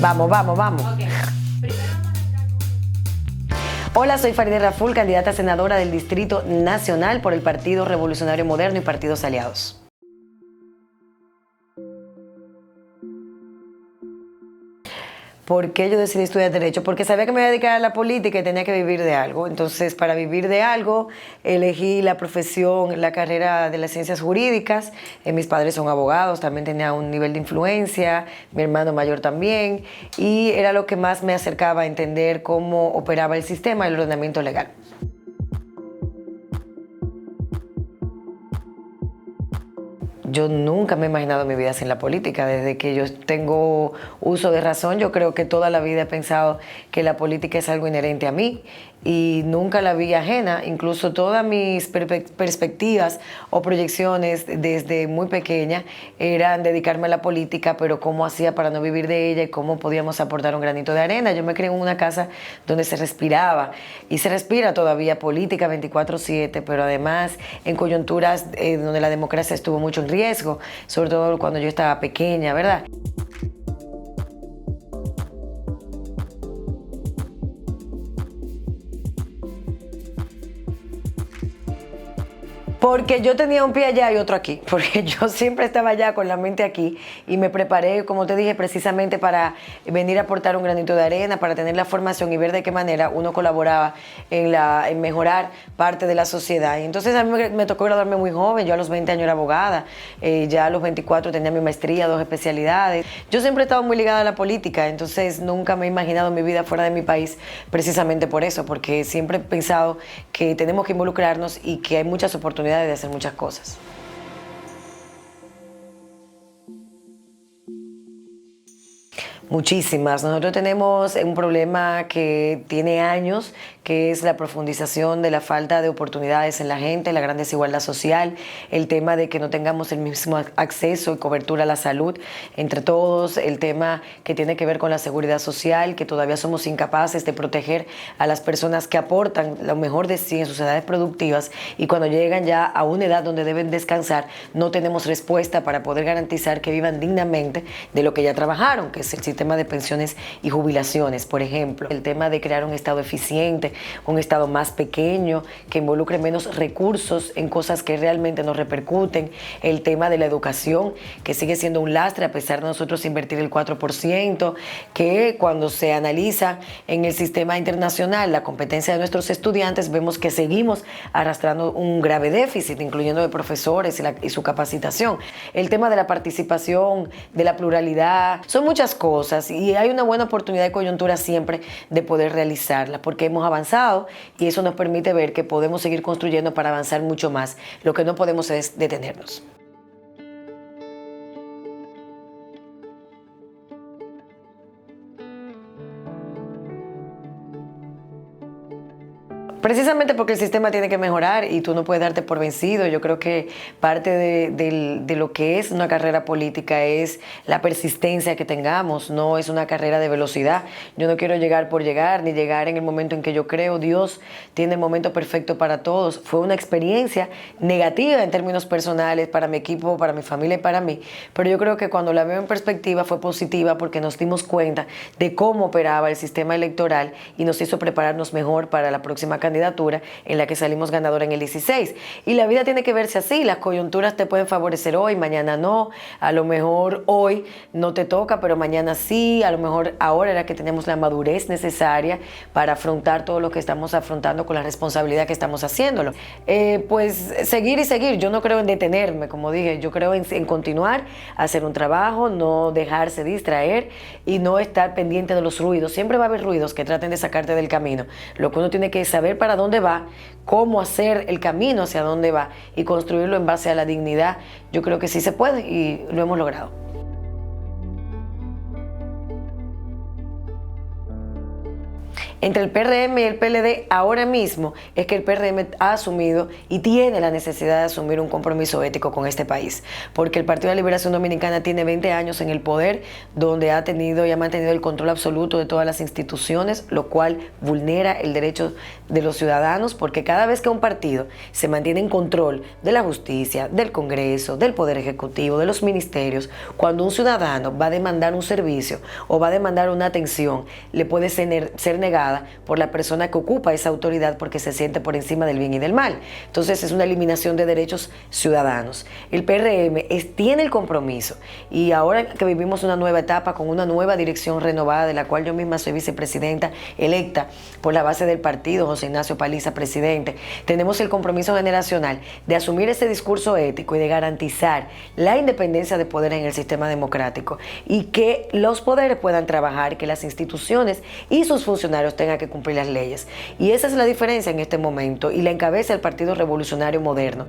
Vamos, vamos, vamos. Ok. Hola, soy Farideh Raful, candidata a senadora del Distrito Nacional por el Partido Revolucionario Moderno y Partidos Aliados. ¿Por qué yo decidí estudiar Derecho? Porque sabía que me iba a dedicar a la política y tenía que vivir de algo. Entonces, para vivir de algo, elegí la profesión, la carrera de las ciencias jurídicas. Mis padres son abogados, también tenía un nivel de influencia, mi hermano mayor también, y era lo que más me acercaba a entender cómo operaba el sistema y el ordenamiento legal. Yo nunca me he imaginado mi vida sin la política. Desde que yo tengo uso de razón, yo creo que toda la vida he pensado que la política es algo inherente a mí y nunca la vi ajena. Incluso todas mis perspectivas o proyecciones desde muy pequeña eran dedicarme a la política, pero cómo hacía para no vivir de ella y cómo podíamos aportar un granito de arena. Yo me crié en una casa donde se respiraba y se respira todavía política 24/7, pero además en coyunturas donde la democracia estuvo mucho en riesgo, sobre todo cuando yo estaba pequeña, ¿verdad? Porque yo tenía un pie allá y otro aquí, porque yo siempre estaba allá con la mente aquí y me preparé, como te dije, precisamente para venir a aportar un granito de arena, para tener la formación y ver de qué manera uno colaboraba en mejorar parte de la sociedad. Y entonces a mí me tocó graduarme muy joven, yo a los 20 años era abogada, ya a los 24 tenía mi maestría, 2 especialidades. Yo siempre he estado muy ligada a la política, entonces nunca me he imaginado mi vida fuera de mi país precisamente por eso, porque siempre he pensado que tenemos que involucrarnos y que hay muchas oportunidades de hacer muchas cosas. Muchísimas. Nosotros tenemos un problema que tiene años, que es la profundización de la falta de oportunidades en la gente, la gran desigualdad social, el tema de que no tengamos el mismo acceso y cobertura a la salud entre todos, el tema que tiene que ver con la seguridad social, que todavía somos incapaces de proteger a las personas que aportan lo mejor de sí en sociedades productivas y cuando llegan ya a una edad donde deben descansar, no tenemos respuesta para poder garantizar que vivan dignamente de lo que ya trabajaron, que es el sistema de pensiones y jubilaciones, por ejemplo. El tema de crear un Estado eficiente, un Estado más pequeño, que involucre menos recursos en cosas que realmente nos repercuten. El tema de la educación, que sigue siendo un lastre a pesar de nosotros invertir el 4%, que cuando se analiza en el sistema internacional la competencia de nuestros estudiantes, vemos que seguimos arrastrando un grave déficit, incluyendo de profesores y su capacitación. El tema de la participación, de la pluralidad, son muchas cosas y hay una buena oportunidad de coyuntura siempre de poder realizarla, porque hemos avanzado y eso nos permite ver que podemos seguir construyendo para avanzar mucho más. Lo que no podemos es detenernos. Precisamente porque el sistema tiene que mejorar y tú no puedes darte por vencido. Yo creo que parte de lo que es una carrera política es la persistencia que tengamos, no es una carrera de velocidad. Yo no quiero llegar por llegar, ni llegar en el momento en que yo creo. Dios tiene el momento perfecto para todos. Fue una experiencia negativa en términos personales para mi equipo, para mi familia y para mí, pero yo creo que cuando la veo en perspectiva fue positiva porque nos dimos cuenta de cómo operaba el sistema electoral y nos hizo prepararnos mejor para la próxima candidatura en la que salimos ganadora en el 16. Y la vida tiene que verse así, las coyunturas te pueden favorecer hoy, mañana no, a lo mejor hoy no te toca, pero mañana sí, a lo mejor ahora era que tenemos la madurez necesaria para afrontar todo lo que estamos afrontando con la responsabilidad que estamos haciéndolo. Pues seguir y seguir, yo no creo en detenerme, como dije, yo creo en continuar, hacer un trabajo, no dejarse distraer y no estar pendiente de los ruidos. Siempre va a haber ruidos que traten de sacarte del camino. Lo que uno tiene que saber para dónde va, cómo hacer el camino hacia dónde va y construirlo en base a la dignidad. Yo creo que sí se puede y lo hemos logrado. Entre el PRM y el PLD ahora mismo es que el PRM ha asumido y tiene la necesidad de asumir un compromiso ético con este país, porque el Partido de la Liberación Dominicana tiene 20 años en el poder, donde ha tenido y ha mantenido el control absoluto de todas las instituciones, lo cual vulnera el derecho de los ciudadanos, porque cada vez que un partido se mantiene en control de la justicia, del Congreso, del Poder Ejecutivo, de los ministerios, cuando un ciudadano va a demandar un servicio o va a demandar una atención, le puede ser negada por la persona que ocupa esa autoridad porque se siente por encima del bien y del mal. Entonces es una eliminación de derechos ciudadanos. El PRM tiene el compromiso, y ahora que vivimos una nueva etapa con una nueva dirección renovada, de la cual yo misma soy vicepresidenta electa por la base del partido, José Ignacio Paliza, presidente, tenemos el compromiso generacional de asumir ese discurso ético y de garantizar la independencia de poder en el sistema democrático, y que los poderes puedan trabajar, que las instituciones y sus funcionarios tenga que cumplir las leyes. Y esa es la diferencia en este momento, y la encabeza el Partido Revolucionario Moderno.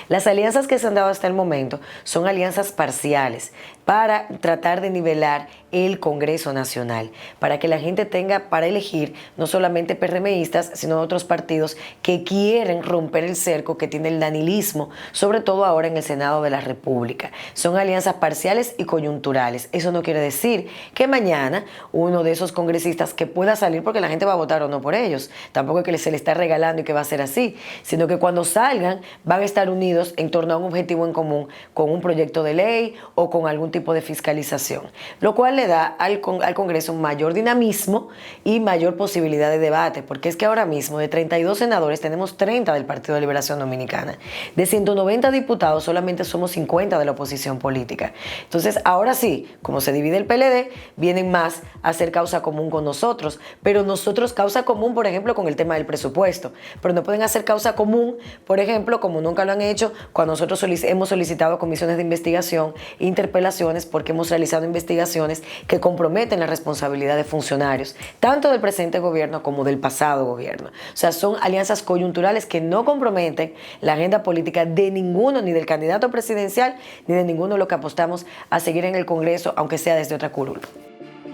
Las alianzas que se han dado hasta el momento son alianzas parciales para tratar de nivelar el Congreso Nacional, para que la gente tenga para elegir no solamente PRMistas, sino otros partidos que quieren romper el cerco que tiene el danilismo, sobre todo ahora en el Senado de la República. Son alianzas parciales y coyunturales. Eso no quiere decir que mañana uno de esos congresistas que pueda salir, porque la gente va a votar o no por ellos, tampoco es que se le está regalando y que va a ser así, sino que cuando salgan van a estar unidos en torno a un objetivo en común, con un proyecto de ley o con algún tipo de fiscalización, lo cual le da al Congreso un mayor dinamismo y mayor posibilidad de debate, porque es que ahora mismo de 32 senadores tenemos 30 del Partido de Liberación Dominicana, de 190 diputados solamente somos 50 de la oposición política. Entonces ahora sí, como se divide el PLD, vienen más a hacer causa común con nosotros, pero nosotros causa común, por ejemplo, con el tema del presupuesto, pero no pueden hacer causa común, por ejemplo, como nunca lo han hecho, cuando nosotros hemos solicitado comisiones de investigación, interpelaciones, porque hemos realizado investigaciones que comprometen la responsabilidad de funcionarios, tanto del presente gobierno como del pasado gobierno. O sea, son alianzas coyunturales que no comprometen la agenda política de ninguno, ni del candidato presidencial, ni de ninguno de los que apostamos a seguir en el Congreso, aunque sea desde otra curul.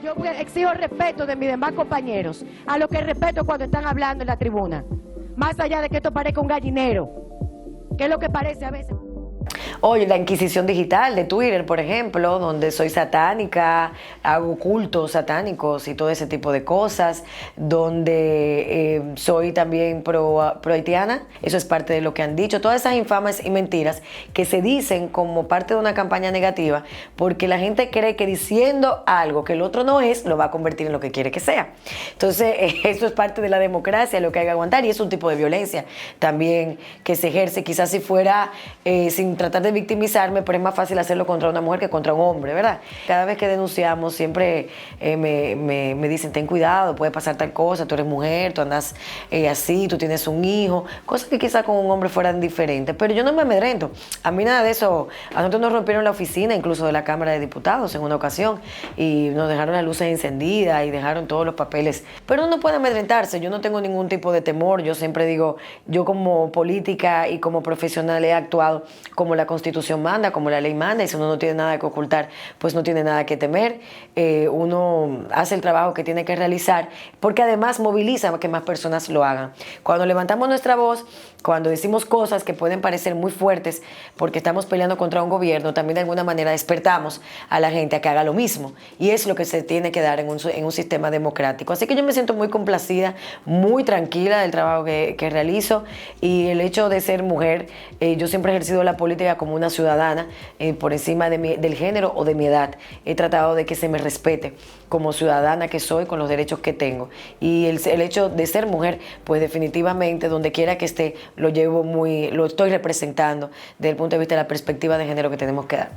Yo exijo respeto de mis demás compañeros, a lo que respeto cuando están hablando en la tribuna, más allá de que esto parezca un gallinero, que es lo que parece a veces. Oye, la Inquisición digital de Twitter, por ejemplo, donde soy satánica, hago cultos satánicos y todo ese tipo de cosas, donde soy también pro haitiana, eso es parte de lo que han dicho, todas esas infames y mentiras que se dicen como parte de una campaña negativa, porque la gente cree que diciendo algo que el otro no es, lo va a convertir en lo que quiere que sea. Entonces, eso es parte de la democracia, lo que hay que aguantar, y es un tipo de violencia también que se ejerce, quizás si fuera sin tratar de victimizarme, pero es más fácil hacerlo contra una mujer que contra un hombre, ¿verdad? Cada vez que denunciamos siempre me dicen, ten cuidado, puede pasar tal cosa, tú eres mujer, tú andas así, tú tienes un hijo, cosas que quizás con un hombre fueran diferentes, pero yo no me amedrento. A mí nada de eso. A nosotros nos rompieron la oficina, incluso de la Cámara de Diputados en una ocasión, y nos dejaron las luces encendidas y dejaron todos los papeles, pero uno no puede amedrentarse. Yo no tengo ningún tipo de temor. Yo siempre digo, yo como política y como profesional he actuado como la Constitución manda, como la ley manda, y si uno no tiene nada que ocultar, pues no tiene nada que temer. Uno hace el trabajo que tiene que realizar, porque además moviliza a que más personas lo hagan. Cuando levantamos nuestra voz, cuando decimos cosas que pueden parecer muy fuertes porque estamos peleando contra un gobierno, también de alguna manera despertamos a la gente a que haga lo mismo, y es lo que se tiene que dar en un sistema democrático. Así que yo me siento muy complacida, muy tranquila del trabajo que realizo, y el hecho de ser mujer, yo siempre he ejercido la política como una ciudadana, por encima del género o de mi edad. He tratado de que se me respete como ciudadana que soy, con los derechos que tengo, y el hecho de ser mujer, pues definitivamente donde quiera que esté lo estoy representando desde el punto de vista de la perspectiva de género que tenemos que dar.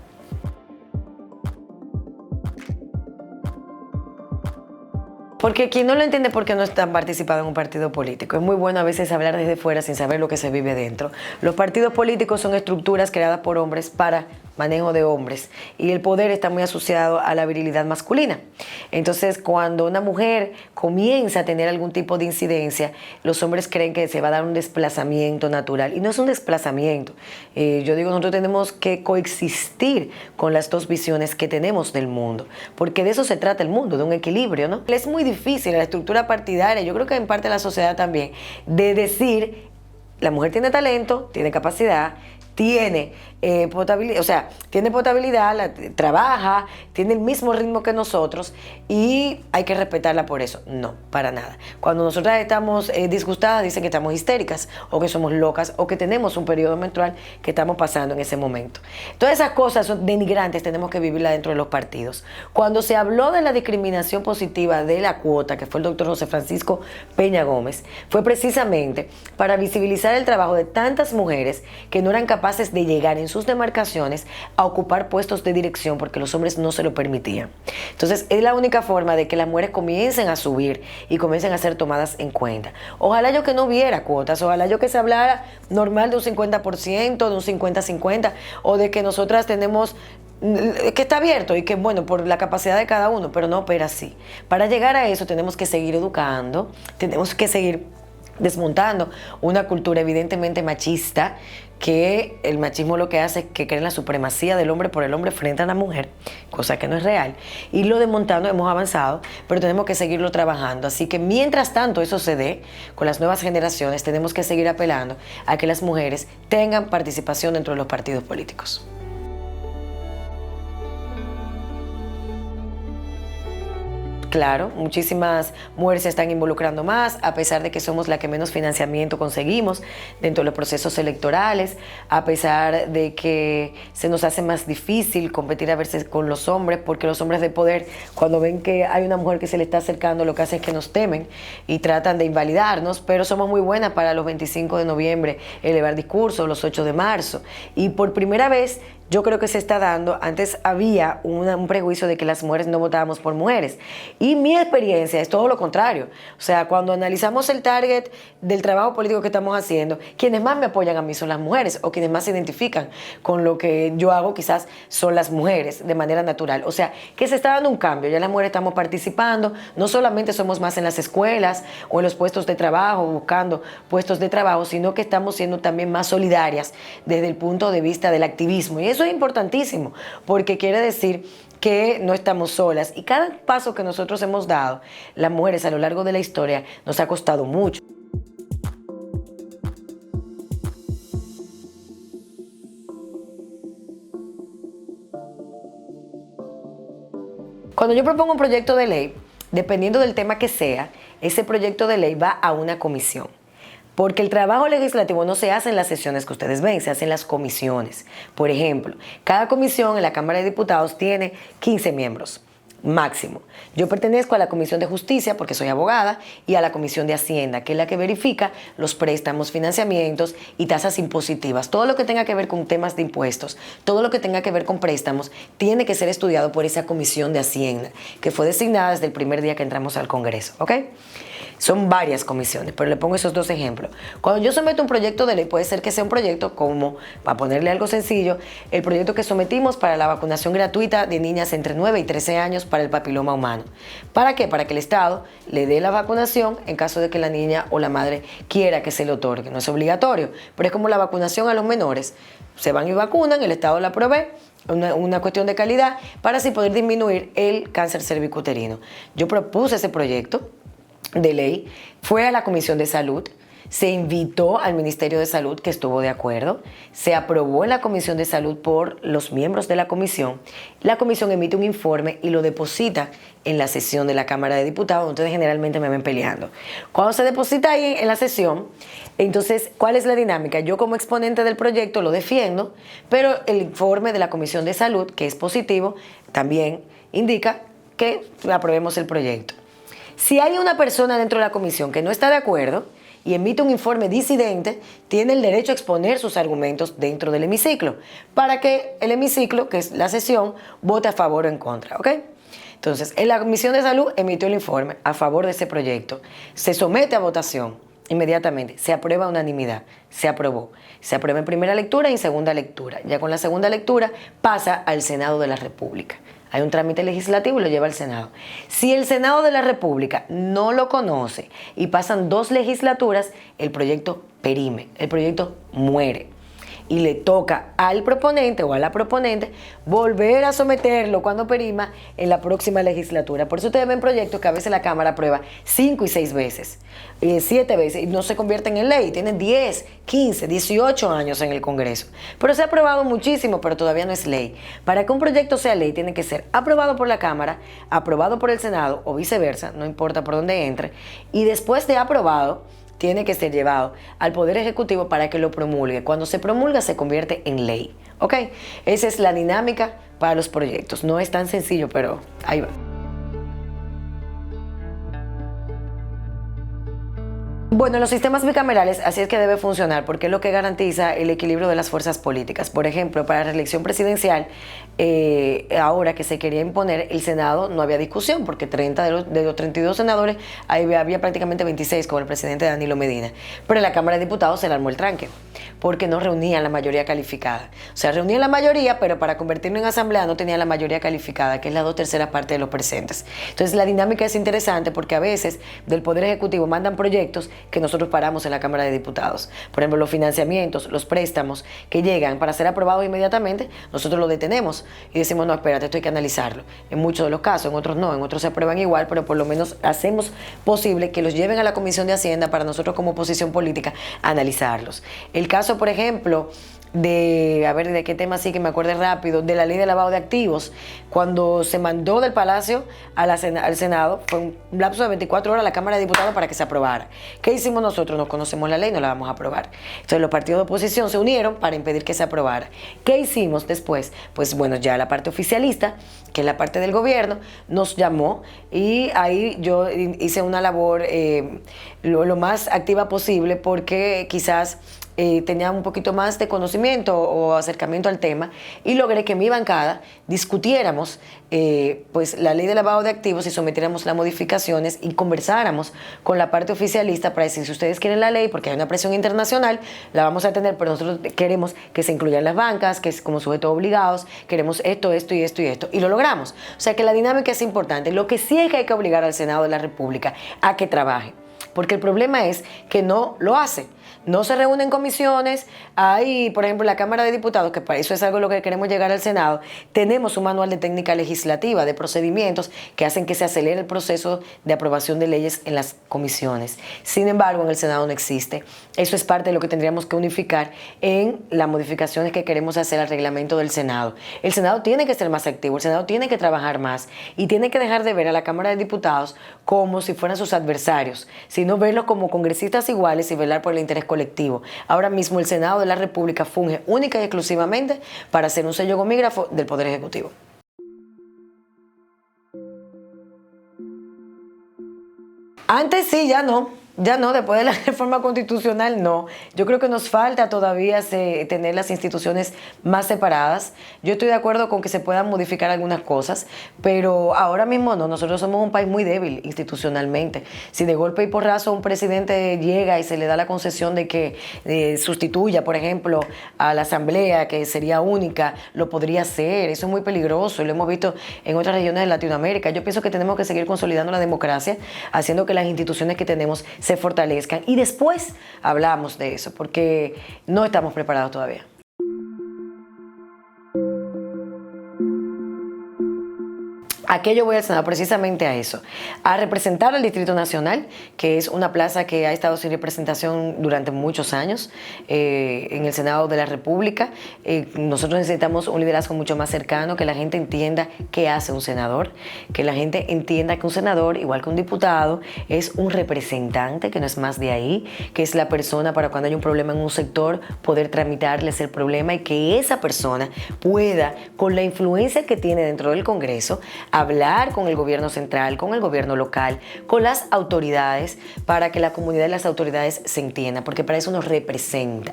Porque quien no lo entiende, porque no están participando en un partido político. Es muy bueno a veces hablar desde fuera sin saber lo que se vive dentro. Los partidos políticos son estructuras creadas por hombres para manejo de hombres y el poder está muy asociado a la virilidad masculina. Entonces, cuando una mujer comienza a tener algún tipo de incidencia, los hombres creen que se va a dar un desplazamiento natural y no es un desplazamiento. Yo digo, nosotros tenemos que coexistir con las dos visiones que tenemos del mundo, porque de eso se trata el mundo, de un equilibrio, ¿no? Es muy difícil la estructura partidaria, yo creo que en parte la sociedad también, de decir, la mujer tiene talento, tiene capacidad, tiene potabilidad, o sea, tiene potabilidad, trabaja, tiene el mismo ritmo que nosotros y hay que respetarla por eso. No, para nada. Cuando nosotras estamos disgustadas, dicen que estamos histéricas o que somos locas o que tenemos un periodo menstrual que estamos pasando en ese momento. Todas esas cosas son denigrantes, tenemos que vivirlas dentro de los partidos. Cuando se habló de la discriminación positiva de la cuota, que fue el doctor José Francisco Peña Gómez, fue precisamente para visibilizar el trabajo de tantas mujeres que no eran capaces de llegar en sus demarcaciones a ocupar puestos de dirección porque los hombres no se lo permitían. Entonces es la única forma de que las mujeres comiencen a subir y comiencen a ser tomadas en cuenta. Ojalá yo que no hubiera cuotas, ojalá yo que se hablara normal de un 50%, de un 50-50 o de que nosotras tenemos que está abierto y que bueno, por la capacidad de cada uno, pero no opera así. Para llegar a eso tenemos que seguir educando, tenemos que seguir desmontando una cultura evidentemente machista, que el machismo lo que hace es que cree en la supremacía del hombre por el hombre frente a la mujer, cosa que no es real. Y lo desmontando, hemos avanzado, pero tenemos que seguirlo trabajando. Así que mientras tanto eso se dé con las nuevas generaciones, tenemos que seguir apelando a que las mujeres tengan participación dentro de los partidos políticos. Claro, muchísimas mujeres se están involucrando más, a pesar de que somos la que menos financiamiento conseguimos dentro de los procesos electorales, a pesar de que se nos hace más difícil competir a veces con los hombres, porque los hombres de poder, cuando ven que hay una mujer que se le está acercando, lo que hacen es que nos temen y tratan de invalidarnos, pero somos muy buenas para los 25 de noviembre elevar discursos, los 8 de marzo, y por primera vez yo creo que se está dando. Antes había un prejuicio de que las mujeres no votábamos por mujeres. Y mi experiencia es todo lo contrario. O sea, cuando analizamos el target del trabajo político que estamos haciendo, quienes más me apoyan a mí son las mujeres, o quienes más se identifican con lo que yo hago quizás son las mujeres de manera natural. O sea, que se está dando un cambio. Ya las mujeres estamos participando. No solamente somos más en las escuelas o en los puestos de trabajo, buscando puestos de trabajo, sino que estamos siendo también más solidarias desde el punto de vista del activismo. Y eso es importantísimo, porque quiere decir que no estamos solas. Y cada paso que nosotros hemos dado, las mujeres a lo largo de la historia, nos ha costado mucho. Cuando yo propongo un proyecto de ley, dependiendo del tema que sea, ese proyecto de ley va a una comisión. Porque el trabajo legislativo no se hace en las sesiones que ustedes ven, se hace en las comisiones. Por ejemplo, cada comisión en la Cámara de Diputados tiene 15 miembros máximo. Yo pertenezco a la Comisión de Justicia porque soy abogada y a la Comisión de Hacienda, que es la que verifica los préstamos, financiamientos y tasas impositivas. Todo lo que tenga que ver con temas de impuestos, todo lo que tenga que ver con préstamos, tiene que ser estudiado por esa Comisión de Hacienda, que fue designada desde el primer día que entramos al Congreso, ¿ok? Son varias comisiones, pero le pongo esos dos ejemplos. Cuando yo someto un proyecto de ley, puede ser que sea un proyecto como, para ponerle algo sencillo, el proyecto que sometimos para la vacunación gratuita de niñas entre 9 y 13 años para el papiloma humano. ¿Para qué? Para que el Estado le dé la vacunación en caso de que la niña o la madre quiera que se le otorgue. No es obligatorio, pero es como la vacunación a los menores. Se van y vacunan, el Estado la provee, una cuestión de calidad, para así poder disminuir el cáncer cervicuterino. Yo propuse ese proyecto de ley, fue a la Comisión de Salud, se invitó al Ministerio de Salud, que estuvo de acuerdo, se aprobó en la Comisión de Salud por los miembros de la comisión emite un informe y lo deposita en la sesión de la Cámara de Diputados. Entonces generalmente me ven peleando. Cuando se deposita ahí en la sesión, entonces, ¿cuál es la dinámica? Yo como exponente del proyecto lo defiendo, pero el informe de la Comisión de Salud, que es positivo, también indica que aprobemos el proyecto. Si hay una persona dentro de la comisión que no está de acuerdo y emite un informe disidente, tiene el derecho a exponer sus argumentos dentro del hemiciclo, para que el hemiciclo, que es la sesión, vote a favor o en contra, ¿ok? Entonces, en la Comisión de Salud emitió el informe a favor de ese proyecto, se somete a votación. inmediatamente. Se aprueba a unanimidad. Se aprobó. Se aprueba en primera lectura y en segunda lectura. Ya con la segunda lectura pasa al Senado de la República. Hay un trámite legislativo y lo lleva al Senado. Si el Senado de la República no lo conoce y pasan 2 legislaturas, el proyecto perime, el proyecto muere. Y le toca al proponente o a la proponente volver a someterlo cuando perima en la próxima legislatura. Por eso ustedes ven proyectos que a veces la Cámara aprueba 5 y 6 veces, 7 veces, y no se convierten en ley. Tienen 10, 15, 18 años en el Congreso. Pero se ha aprobado muchísimo, pero todavía no es ley. Para que un proyecto sea ley, tiene que ser aprobado por la Cámara, aprobado por el Senado o viceversa, no importa por dónde entre, y después de aprobado, tiene que ser llevado al Poder Ejecutivo para que lo promulgue. Cuando se promulga se convierte en ley. ¿Ok? Esa es la dinámica para los proyectos. No es tan sencillo, pero ahí va. Bueno, en los sistemas bicamerales así es que debe funcionar porque es lo que garantiza el equilibrio de las fuerzas políticas. Por ejemplo, para la reelección presidencial, ahora que se quería imponer, el Senado no había discusión porque 30 de los 32 senadores, ahí había prácticamente 26 con el presidente Danilo Medina. Pero en la Cámara de Diputados se le armó el tranque porque no reunían la mayoría calificada. O sea, reunían la mayoría, pero para convertirlo en asamblea no tenían la mayoría calificada, que es la 2/3 parte de los presentes. Entonces la dinámica es interesante porque a veces del Poder Ejecutivo mandan proyectos que nosotros paramos en la Cámara de Diputados. Por ejemplo, los financiamientos, los préstamos que llegan para ser aprobados inmediatamente, nosotros los detenemos y decimos, no, espérate, esto hay que analizarlo. En muchos de los casos, en otros no, en otros se aprueban igual, pero por lo menos hacemos posible que los lleven a la Comisión de Hacienda para nosotros como oposición política analizarlos. El caso, por ejemplo, de qué tema sí que me acuerde rápido, de la ley de lavado de activos, cuando se mandó del Palacio al Senado, fue un lapso de 24 horas a la Cámara de Diputados para que se aprobara. ¿Qué hicimos nosotros? No conocemos la ley, no la vamos a aprobar. Entonces los partidos de oposición se unieron para impedir que se aprobara. ¿Qué hicimos después? Pues bueno, ya la parte oficialista, que es la parte del gobierno, nos llamó y ahí yo hice una labor lo más activa posible porque quizás tenía un poquito más de conocimiento o acercamiento al tema y logré que mi bancada discutiéramos pues la ley de lavado de activos y sometiéramos las modificaciones y conversáramos con la parte oficialista para decir, si ustedes quieren la ley, porque hay una presión internacional, la vamos a tener, pero nosotros queremos que se incluyan las bancas, que es como sujetos obligados, queremos esto, esto y esto y esto, y lo logramos. O sea que la dinámica es importante. Lo que sí es que hay que obligar al Senado de la República a que trabaje, porque el problema es que no lo hace. No se reúnen comisiones. Hay, por ejemplo, la Cámara de Diputados, que para eso es algo lo que queremos llegar al Senado, tenemos un manual de técnica legislativa, de procedimientos que hacen que se acelere el proceso de aprobación de leyes en las comisiones. Sin embargo, en el Senado no existe. Eso es parte de lo que tendríamos que unificar en las modificaciones que queremos hacer al reglamento del Senado. El Senado tiene que ser más activo, el Senado tiene que trabajar más y tiene que dejar de ver a la Cámara de Diputados como si fueran sus adversarios, sino verlos como congresistas iguales y velar por el interés colectivo. Ahora mismo el Senado de la República funge única y exclusivamente para ser un sello gomígrafo del Poder Ejecutivo. Antes sí, ya no. Ya no, después de la reforma constitucional no. Yo creo que nos falta todavía tener las instituciones más separadas. Yo estoy de acuerdo con que se puedan modificar algunas cosas, pero ahora mismo no. Nosotros somos un país muy débil institucionalmente. Si de golpe y porrazo un presidente llega y se le da la concesión de que sustituya, por ejemplo, a la Asamblea, que sería única, lo podría hacer. Eso es muy peligroso y lo hemos visto en otras regiones de Latinoamérica. Yo pienso que tenemos que seguir consolidando la democracia, haciendo que las instituciones que tenemos se fortalezcan y después hablamos de eso porque no estamos preparados todavía. ¿A qué yo voy al Senado? Precisamente a eso, a representar al Distrito Nacional, que es una plaza que ha estado sin representación durante muchos años en el Senado de la República. Nosotros necesitamos un liderazgo mucho más cercano, que la gente entienda qué hace un senador, que la gente entienda que un senador, igual que un diputado, es un representante, que no es más de ahí, que es la persona para cuando hay un problema en un sector, poder tramitarles el problema y que esa persona pueda, con la influencia que tiene dentro del Congreso, hablar con el gobierno central, con el gobierno local, con las autoridades, para que la comunidad y las autoridades se entiendan, porque para eso nos representa.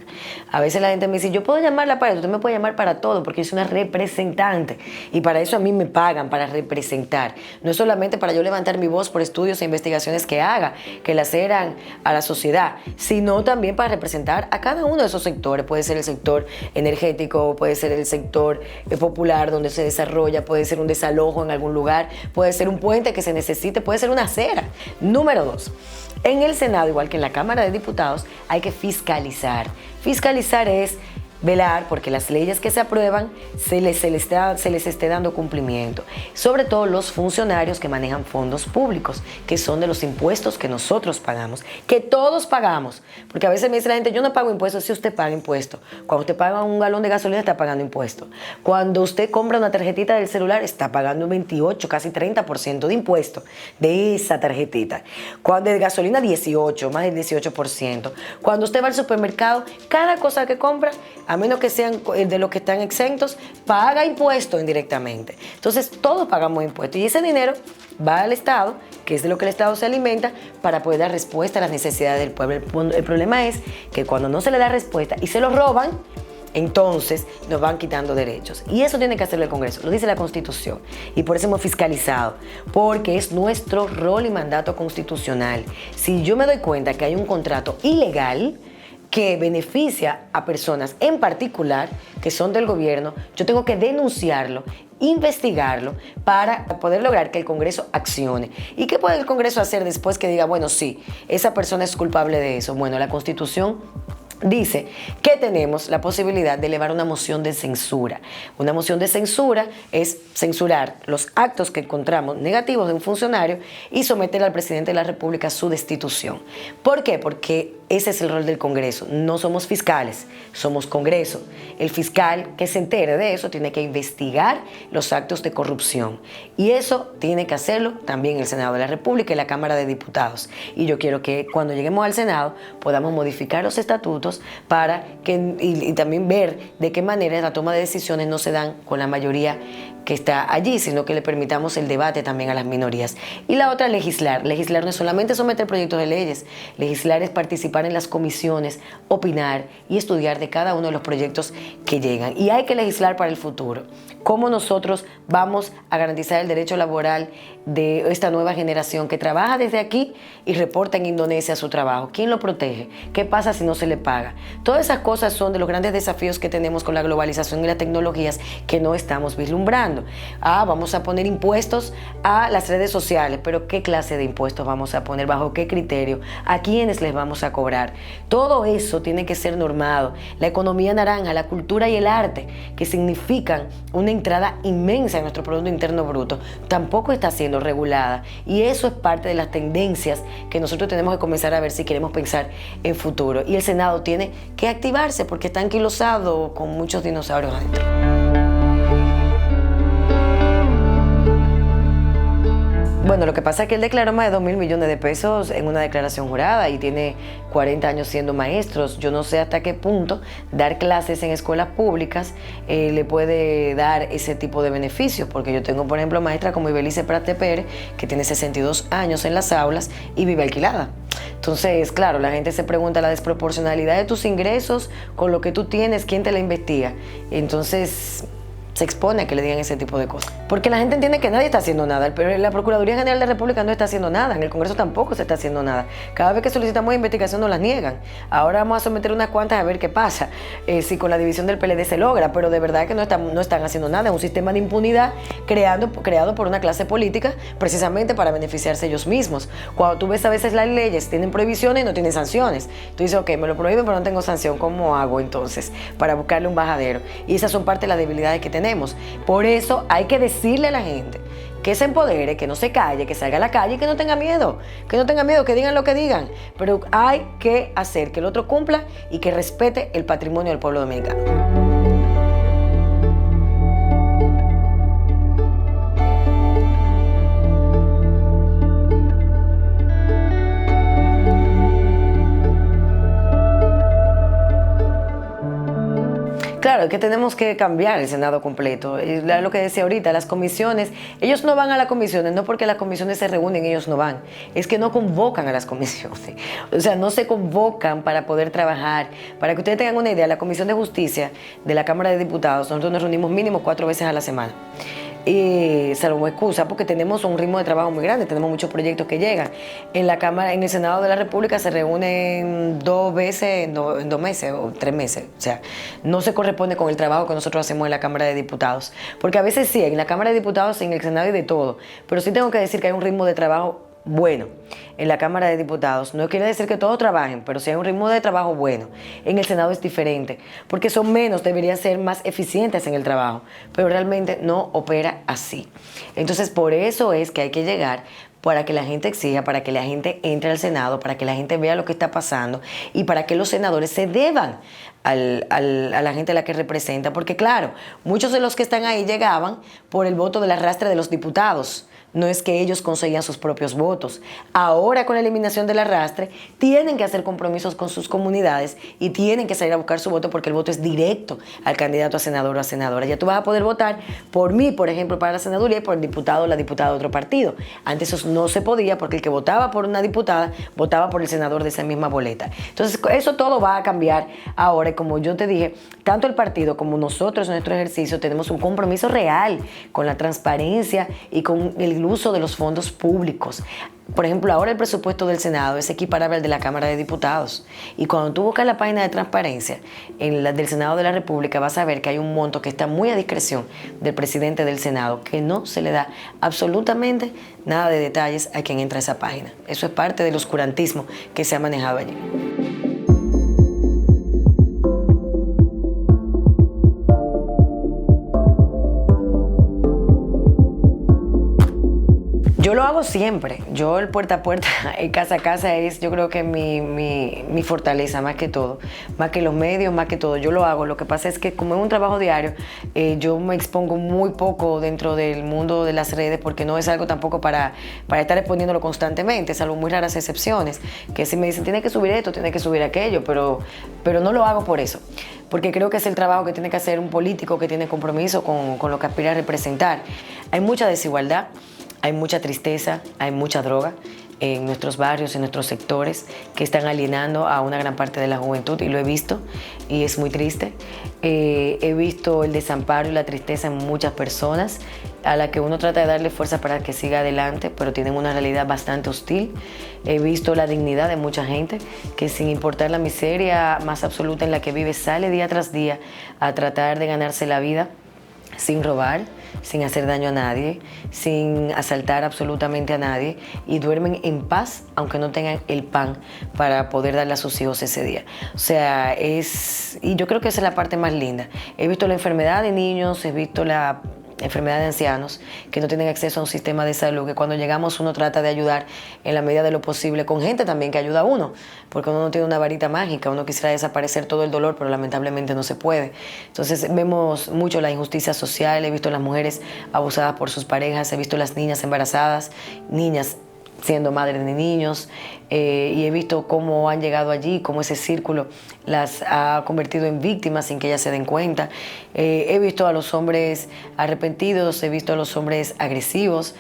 A veces la gente me dice, yo puedo llamarla para eso, usted me puede llamar para todo, porque yo soy una representante, y para eso a mí me pagan, para representar. No es solamente para yo levantar mi voz por estudios e investigaciones que haga, que le acercan a la sociedad, sino también para representar a cada uno de esos sectores. Puede ser el sector energético, puede ser el sector popular donde se desarrolla, puede ser un desalojo en algún lugar, puede ser un puente que se necesite, puede ser una acera. Número 2, en el Senado, igual que en la Cámara de Diputados, hay que fiscalizar. Fiscalizar es velar porque las leyes que se aprueban se les esté dando cumplimiento. Sobre todo los funcionarios que manejan fondos públicos, que son de los impuestos que nosotros pagamos, que todos pagamos. Porque a veces me dice la gente, yo no pago impuestos. Si usted paga impuestos. Cuando usted paga un galón de gasolina, está pagando impuestos. Cuando usted compra una tarjetita del celular, está pagando un 28, casi 30% de impuestos de esa tarjetita. Cuando de gasolina, 18, más del 18%. Cuando usted va al supermercado, cada cosa que compra, a menos que sean de los que están exentos, paga impuestos indirectamente. Entonces, todos pagamos impuestos. Y ese dinero va al Estado, que es de lo que el Estado se alimenta, para poder dar respuesta a las necesidades del pueblo. El problema es que cuando no se le da respuesta y se lo roban, entonces nos van quitando derechos. Y eso tiene que hacerlo el Congreso, lo dice la Constitución. Y por eso hemos fiscalizado, porque es nuestro rol y mandato constitucional. Si yo me doy cuenta que hay un contrato ilegal que beneficia a personas en particular que son del gobierno, yo tengo que denunciarlo, investigarlo para poder lograr que el Congreso accione. ¿Y qué puede el Congreso hacer después que diga, bueno, sí, esa persona es culpable de eso? Bueno, la Constitución dice que tenemos la posibilidad de elevar una moción de censura. Una moción de censura es censurar los actos que encontramos negativos de un funcionario y someter al presidente de la República a su destitución. ¿Por qué? Porque ese es el rol del Congreso. No somos fiscales, somos Congreso. El fiscal que se entere de eso tiene que investigar los actos de corrupción. Y eso tiene que hacerlo también el Senado de la República y la Cámara de Diputados. Y yo quiero que cuando lleguemos al Senado podamos modificar los estatutos para que, y también ver de qué manera la toma de decisiones no se dan con la mayoría que está allí, sino que le permitamos el debate también a las minorías. Y la otra, legislar. Legislar no es solamente someter proyectos de leyes, legislar es participar en las comisiones, opinar y estudiar de cada uno de los proyectos que llegan. Y hay que legislar para el futuro. ¿Cómo nosotros vamos a garantizar el derecho laboral de esta nueva generación que trabaja desde aquí y reporta en Indonesia su trabajo? ¿Quién lo protege? ¿Qué pasa si no se le paga? Todas esas cosas son de los grandes desafíos que tenemos con la globalización y las tecnologías que no estamos vislumbrando. Vamos a poner impuestos a las redes sociales, pero ¿qué clase de impuestos vamos a poner? ¿Bajo qué criterio? ¿A quiénes les vamos a cobrar? Todo eso tiene que ser normado. La economía naranja, la cultura y el arte, que significan una entrada inmensa en nuestro Producto Interno Bruto, tampoco está siendo regulada. Y eso es parte de las tendencias que nosotros tenemos que comenzar a ver si queremos pensar en futuro. Y el Senado tiene que activarse porque está anquilosado con muchos dinosaurios adentro. Bueno, lo que pasa es que él declaró más de 2.000 millones de pesos en una declaración jurada y tiene 40 años siendo maestros. Yo no sé hasta qué punto dar clases en escuelas públicas le puede dar ese tipo de beneficios, porque yo tengo, por ejemplo, maestra como Ibelice Prate Pérez, que tiene 62 años en las aulas y vive alquilada. Entonces, claro, la gente se pregunta la desproporcionalidad de tus ingresos con lo que tú tienes, ¿quién te la investiga? Entonces se expone a que le digan ese tipo de cosas. Porque la gente entiende que nadie está haciendo nada. Pero la Procuraduría General de la República no está haciendo nada. En el Congreso tampoco se está haciendo nada. Cada vez que solicitamos investigación nos las niegan. Ahora vamos a someter unas cuantas a ver qué pasa. Si con la división del PLD se logra. Pero de verdad que no están haciendo nada. Es un sistema de impunidad creado por una clase política precisamente para beneficiarse ellos mismos. Cuando tú ves a veces las leyes, tienen prohibiciones y no tienen sanciones. Tú dices, ok, me lo prohíben pero no tengo sanción. ¿Cómo hago entonces para buscarle un bajadero? Y esas son parte de las debilidades que tenemos. Por eso hay que decirle a la gente que se empodere, que no se calle, que salga a la calle y que no tenga miedo, que digan lo que digan, pero hay que hacer que el otro cumpla y que respete el patrimonio del pueblo dominicano. Claro, claro, es que tenemos que cambiar el Senado completo. Es lo que decía ahorita, las comisiones, ellos no van a las comisiones, no porque las comisiones se reúnen, ellos no van. Es que no convocan a las comisiones. O sea, no se convocan para poder trabajar. Para que ustedes tengan una idea, la Comisión de Justicia de la Cámara de Diputados, nosotros nos reunimos mínimo 4 veces a la semana. Salvo excusa, porque tenemos un ritmo de trabajo muy grande, tenemos muchos proyectos que llegan. En la Cámara, en el Senado de la República se reúnen 2 veces en 2 meses o 3 meses. O sea, no se corresponde con el trabajo que nosotros hacemos en la Cámara de Diputados. Porque a veces sí, en la Cámara de Diputados, en el Senado y de todo. Pero sí tengo que decir que hay un ritmo de trabajo bueno en la Cámara de Diputados. No quiere decir que todos trabajen, pero sí hay un ritmo de trabajo bueno. En el Senado es diferente, porque son menos, deberían ser más eficientes en el trabajo, pero realmente no opera así. Entonces, por eso es que hay que llegar para que la gente exija, para que la gente entre al Senado, para que la gente vea lo que está pasando y para que los senadores se deban a la gente a la que representa, porque claro, muchos de los que están ahí llegaban por el voto del arrastre de los diputados. No es que ellos conseguían sus propios votos. Ahora, con la eliminación del arrastre, tienen que hacer compromisos con sus comunidades y tienen que salir a buscar su voto, porque el voto es directo al candidato a senador o a senadora. Ya tú vas a poder votar por mí, por ejemplo, para la senaduría, y por el diputado o la diputada de otro partido. Antes eso no se podía, porque el que votaba por una diputada votaba por el senador de esa misma boleta. Entonces, eso todo va a cambiar ahora. Y como yo te dije, tanto el partido como nosotros en nuestro ejercicio tenemos un compromiso real con la transparencia y con el uso de los fondos públicos. Por ejemplo, ahora el presupuesto del Senado es equiparable al de la Cámara de Diputados. Y cuando tú buscas la página de transparencia en la del Senado de la República, vas a ver que hay un monto que está muy a discreción del presidente del Senado, que no se le da absolutamente nada de detalles a quien entra a esa página. Eso es parte del oscurantismo que se ha manejado allí. Yo lo hago siempre. Yo el puerta a puerta, el casa a casa es, yo creo que mi fortaleza, más que todo. Más que los medios, más que todo. Yo lo hago. Lo que pasa es que como es un trabajo diario, yo me expongo muy poco dentro del mundo de las redes, porque no es algo tampoco para estar exponiéndolo constantemente, salvo muy raras excepciones. Que si me dicen, tienes que subir esto, tienes que subir aquello, pero no lo hago por eso. Porque creo que es el trabajo que tiene que hacer un político que tiene compromiso con lo que aspira a representar. Hay mucha desigualdad. Hay mucha tristeza, hay mucha droga en nuestros barrios, en nuestros sectores, que están alienando a una gran parte de la juventud, y lo he visto y es muy triste. He visto el desamparo y la tristeza en muchas personas a las que uno trata de darle fuerza para que siga adelante, pero tienen una realidad bastante hostil. He visto la dignidad de mucha gente que, sin importar la miseria más absoluta en la que vive, sale día tras día a tratar de ganarse la vida sin robar, sin hacer daño a nadie, sin asaltar absolutamente a nadie, y duermen en paz aunque no tengan el pan para poder darle a sus hijos ese día. O sea, y yo creo que esa es la parte más linda. He visto la enfermedad de niños, he visto la enfermedad de ancianos que no tienen acceso a un sistema de salud, que cuando llegamos uno trata de ayudar en la medida de lo posible, con gente también que ayuda a uno, porque uno no tiene una varita mágica, uno quisiera desaparecer todo el dolor, pero lamentablemente no se puede. Entonces vemos mucho la injusticia social. He visto las mujeres abusadas por sus parejas, he visto las niñas embarazadas, niñas siendo madres de niños, y he visto cómo han llegado allí, cómo ese círculo las ha convertido en víctimas sin que ellas se den cuenta. He visto a los hombres arrepentidos, he visto a los hombres agresivos.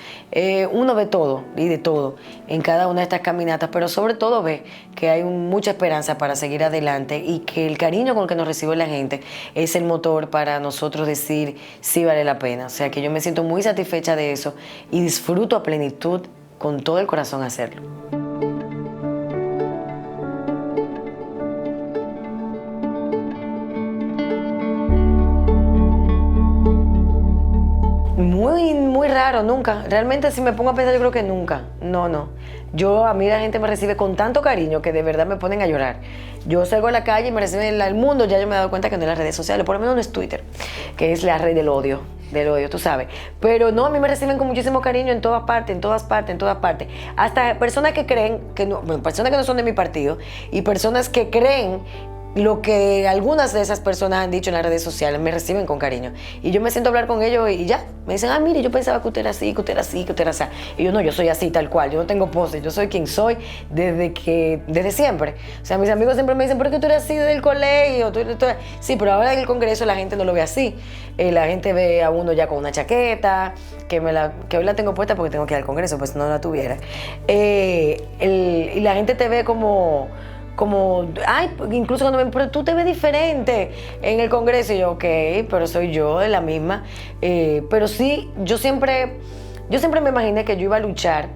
Uno ve todo y de todo en cada una de estas caminatas, pero sobre todo ve que hay mucha esperanza para seguir adelante, y que el cariño con el que nos recibe la gente es el motor para nosotros decir sí vale la pena. O sea, que yo me siento muy satisfecha de eso y disfruto a plenitud, con todo el corazón, hacerlo. Muy raro, nunca. Realmente, si me pongo a pensar, yo creo que nunca. No. A mí la gente me recibe con tanto cariño que de verdad me ponen a llorar. Yo salgo a la calle y me reciben el mundo. Ya yo me he dado cuenta que no es las redes sociales, por lo menos no es Twitter, que es la red del odio, tú sabes. Pero no, a mí me reciben con muchísimo cariño en todas partes. Hasta personas que creen, personas que no son de mi partido, y personas que creen lo que algunas de esas personas han dicho en las redes sociales me reciben con cariño. Y yo me siento a hablar con ellos y ya. Me dicen, mire, yo pensaba que usted era así, que usted era así, que usted era así. Y yo no, yo soy así, tal cual. Yo no tengo pose. Yo soy quien soy desde siempre. O sea, mis amigos siempre me dicen, ¿por qué tú eres así desde el colegio? Sí, pero ahora en el Congreso la gente no lo ve así. La gente ve a uno ya con una chaqueta, que hoy la tengo puesta porque tengo que ir al Congreso, pues no la tuviera. Y la gente te ve como, ay, incluso cuando me ven, pero tú te ves diferente en el Congreso. Y yo, ok, pero soy yo de la misma. Pero sí, yo siempre me imaginé que yo iba a luchar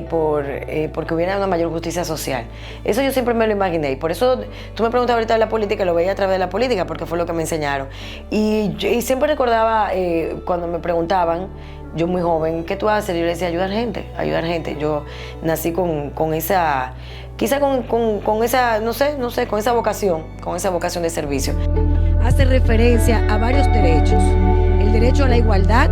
porque hubiera una mayor justicia social. Eso yo siempre me lo imaginé. Y por eso tú me preguntas ahorita de la política, lo veía a través de la política, porque fue lo que me enseñaron. Y siempre recordaba cuando me preguntaban, yo muy joven, ¿qué tú haces? Yo le decía, ayudar gente. Yo nací con esa, quizá con esa, no sé, con esa vocación de servicio. Hace referencia a varios derechos: el derecho a la igualdad,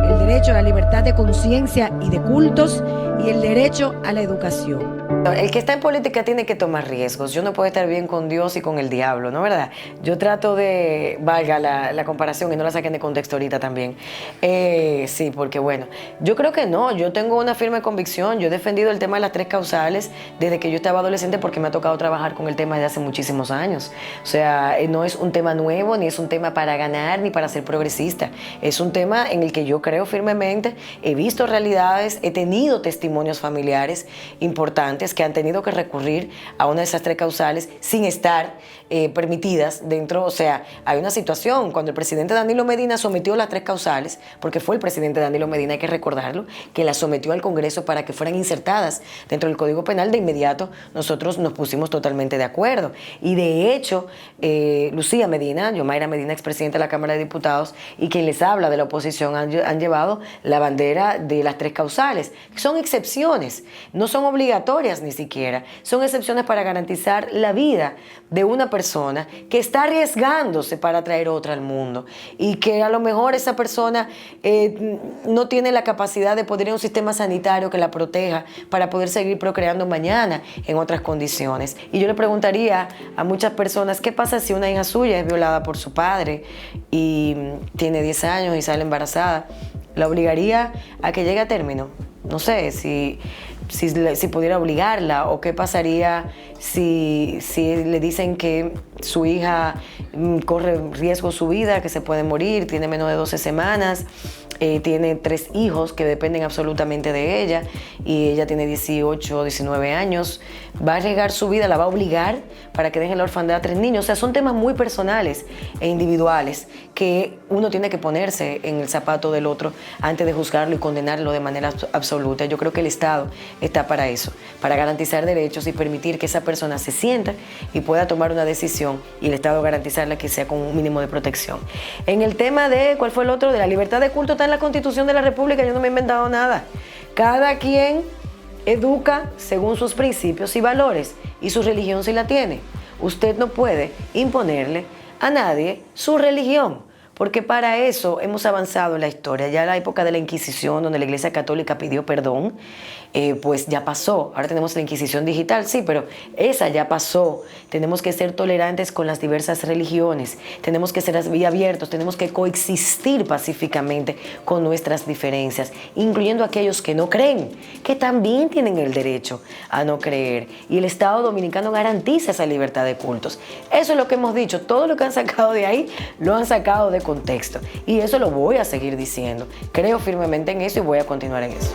el derecho a la libertad de conciencia y de cultos, y el derecho a la educación. El que está en política tiene que tomar riesgos. Yo no puedo estar bien con Dios y con el diablo, ¿no? ¿Verdad? Yo trato de, valga la comparación, y no la saquen de contexto ahorita también. Sí, porque bueno, yo creo que no. Yo tengo una firme convicción. Yo he defendido el tema de las 3 causales desde que yo estaba adolescente, porque me ha tocado trabajar con el tema desde hace muchísimos años. O sea, no es un tema nuevo, ni es un tema para ganar, ni para ser progresista. Es un tema en el que yo creo firmemente. He visto realidades, he tenido testimonios familiares importantes que han tenido que recurrir a una de esas 3 causales sin estar permitidas dentro. O sea, hay una situación cuando el presidente Danilo Medina sometió las 3 causales, porque fue el presidente Danilo Medina, hay que recordarlo, que las sometió al Congreso para que fueran insertadas dentro del Código Penal. De inmediato nosotros nos pusimos totalmente de acuerdo, y de hecho Lucía Medina, Yomaira Medina, expresidenta de la Cámara de Diputados, y quien les habla de la oposición, han llevado la bandera de las 3 causales. Son excepciones, no son obligatorias ni siquiera, son excepciones para garantizar la vida de una persona que está arriesgándose para traer otra al mundo, y que a lo mejor esa persona no tiene la capacidad de poder ir a un sistema sanitario que la proteja para poder seguir procreando mañana en otras condiciones. Y yo le preguntaría a muchas personas, ¿qué pasa si una hija suya es violada por su padre y tiene 10 años y sale embarazada? ¿La obligaría a que llegue a término? No sé si pudiera obligarla, o qué pasaría si le dicen que su hija corre riesgo su vida, que se puede morir, tiene menos de 12 semanas, tiene 3 hijos que dependen absolutamente de ella, y ella tiene 18 o 19 años. ¿Va a arriesgar su vida? ¿La va a obligar para que deje la orfandad a 3 niños? O sea, son temas muy personales e individuales que uno tiene que ponerse en el zapato del otro antes de juzgarlo y condenarlo de manera absoluta. Yo creo que el Estado está para eso, para garantizar derechos y permitir que esa persona se sienta y pueda tomar una decisión, y el Estado garantizarla que sea con un mínimo de protección. En el tema de, ¿cuál fue el otro? De la libertad de culto, está en la Constitución de la República. Yo no me he inventado nada. Cada quien educa según sus principios y valores, y su religión si la tiene. Usted no puede imponerle a nadie su religión, porque para eso hemos avanzado en la historia. Ya la época de la Inquisición, donde la Iglesia Católica pidió perdón, pues ya pasó. Ahora tenemos la Inquisición digital, sí, pero esa ya pasó. Tenemos que ser tolerantes con las diversas religiones, tenemos que ser abiertos, tenemos que coexistir pacíficamente con nuestras diferencias, incluyendo aquellos que no creen, que también tienen el derecho a no creer. Y el Estado dominicano garantiza esa libertad de cultos. Eso es lo que hemos dicho. Todo lo que han sacado de ahí, lo han sacado de contexto. Y eso lo voy a seguir diciendo. Creo firmemente en eso y voy a continuar en eso.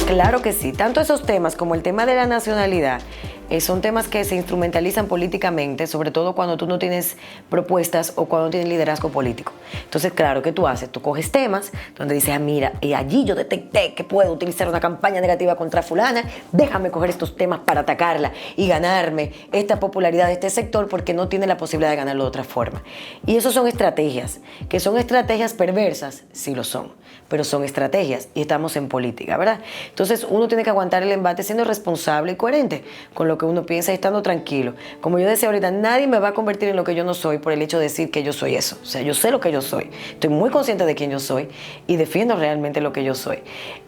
Claro que sí, tanto esos temas como el tema de la nacionalidad son temas que se instrumentalizan políticamente, sobre todo cuando tú no tienes propuestas o cuando no tienes liderazgo político. Entonces, claro, ¿qué tú haces? Tú coges temas donde dices, mira, allí yo detecté que puedo utilizar una campaña negativa contra fulana, déjame coger estos temas para atacarla y ganarme esta popularidad de este sector, porque no tiene la posibilidad de ganarlo de otra forma. Y eso son estrategias, que son estrategias perversas, sí lo son, pero son estrategias y estamos en política, ¿verdad? Entonces, uno tiene que aguantar el embate siendo responsable y coherente con lo lo que uno piensa y estando tranquilo. Como yo decía ahorita, nadie me va a convertir en lo que yo no soy por el hecho de decir que yo soy eso. O sea, yo sé lo que yo soy, estoy muy consciente de quién yo soy y defiendo realmente lo que yo soy.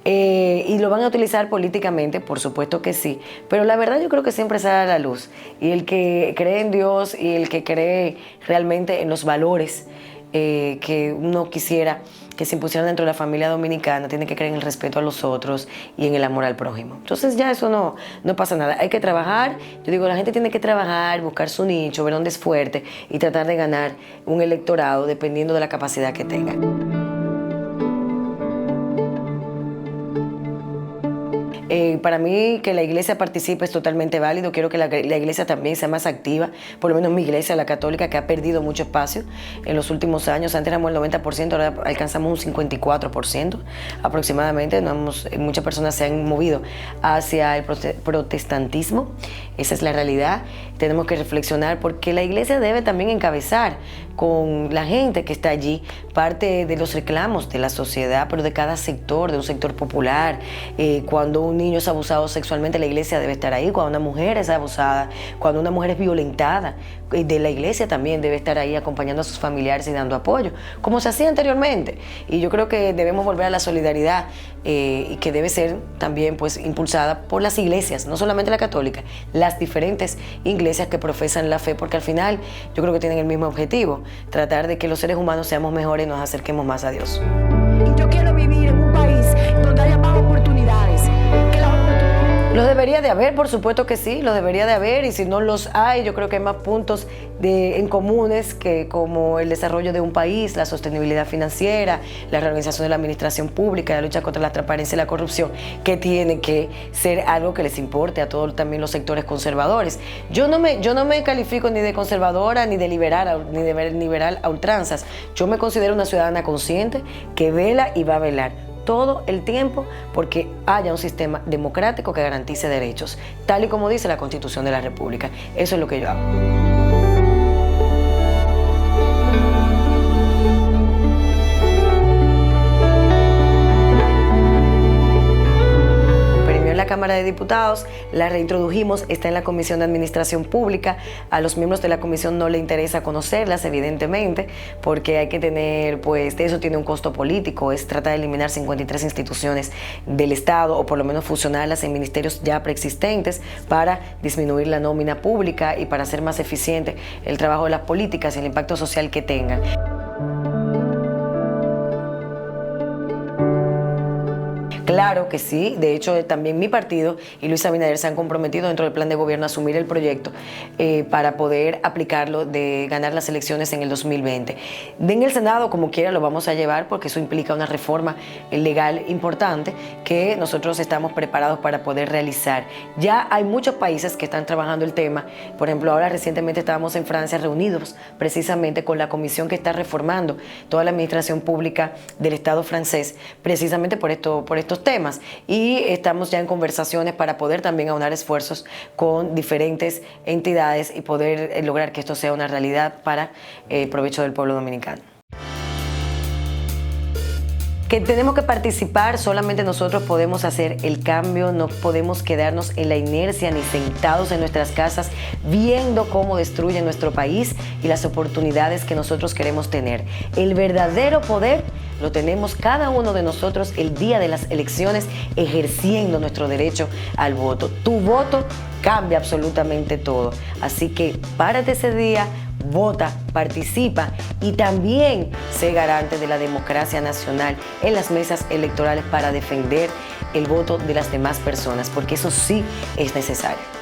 Y lo van a utilizar políticamente, por supuesto que sí, pero la verdad yo creo que siempre sale a la luz. Y el que cree en Dios y el que cree realmente en los valores que uno quisiera que se impusieran dentro de la familia dominicana, tiene que creer en el respeto a los otros y en el amor al prójimo. Entonces ya eso no pasa nada. Hay que trabajar, yo digo, la gente tiene que trabajar, buscar su nicho, ver dónde es fuerte y tratar de ganar un electorado dependiendo de la capacidad que tenga. Para mí que la iglesia participe es totalmente válido. Quiero que la iglesia también sea más activa, por lo menos mi iglesia, la católica, que ha perdido mucho espacio en los últimos años. Antes éramos el 90%, ahora alcanzamos un 54% aproximadamente. Muchas personas se han movido hacia el protestantismo. Esa es la realidad. Tenemos que reflexionar porque la iglesia debe también encabezar con la gente que está allí parte de los reclamos de la sociedad, pero de cada sector, de un sector popular. Cuando un niño es abusado sexualmente, la iglesia debe estar ahí. Cuando una mujer es abusada, cuando una mujer es violentada, de la iglesia también debe estar ahí acompañando a sus familiares y dando apoyo, como se hacía anteriormente. Y yo creo que debemos volver a la solidaridad y que debe ser también pues impulsada por las iglesias, no solamente la católica, las diferentes iglesias que profesan la fe, porque al final yo creo que tienen el mismo objetivo, tratar de que los seres humanos seamos mejores y nos acerquemos más a Dios. Yo quiero vivir en un país donde haya más oportunidades. Lo debería de haber, por supuesto que sí, lo debería de haber, y si no los hay, yo creo que hay más puntos en comunes que como el desarrollo de un país, la sostenibilidad financiera, la reorganización de la administración pública, la lucha contra la transparencia y la corrupción, que tiene que ser algo que les importe a todos también los sectores conservadores. Yo no me califico ni de conservadora ni de liberal a ultranzas. Yo me considero una ciudadana consciente que vela y va a velar todo el tiempo porque haya un sistema democrático que garantice derechos, tal y como dice la Constitución de la República. Eso es lo que yo hago. La Cámara de Diputados, la reintrodujimos, está en la Comisión de Administración Pública. A los miembros de la comisión no le interesa conocerlas, evidentemente, porque hay que tener, pues, eso tiene un costo político, es tratar de eliminar 53 instituciones del Estado, o por lo menos fusionarlas en ministerios ya preexistentes para disminuir la nómina pública y para hacer más eficiente el trabajo de las políticas y el impacto social que tengan. Claro que sí, de hecho también mi partido y Luis Abinader se han comprometido dentro del plan de gobierno a asumir el proyecto para poder aplicarlo de ganar las elecciones en el 2020. En el Senado, como quiera, lo vamos a llevar porque eso implica una reforma legal importante que nosotros estamos preparados para poder realizar. Ya hay muchos países que están trabajando el tema, por ejemplo, ahora recientemente estábamos en Francia reunidos precisamente con la comisión que está reformando toda la administración pública del Estado francés, precisamente por estos temas, y estamos ya en conversaciones para poder también aunar esfuerzos con diferentes entidades y poder lograr que esto sea una realidad para el provecho del pueblo dominicano. Que tenemos que participar, solamente nosotros podemos hacer el cambio, no podemos quedarnos en la inercia ni sentados en nuestras casas viendo cómo destruyen nuestro país y las oportunidades que nosotros queremos tener. El verdadero poder lo tenemos cada uno de nosotros el día de las elecciones, ejerciendo nuestro derecho al voto. Tu voto cambia absolutamente todo. Así que párate ese día, vota, participa y también sé garante de la democracia nacional en las mesas electorales para defender el voto de las demás personas, porque eso sí es necesario.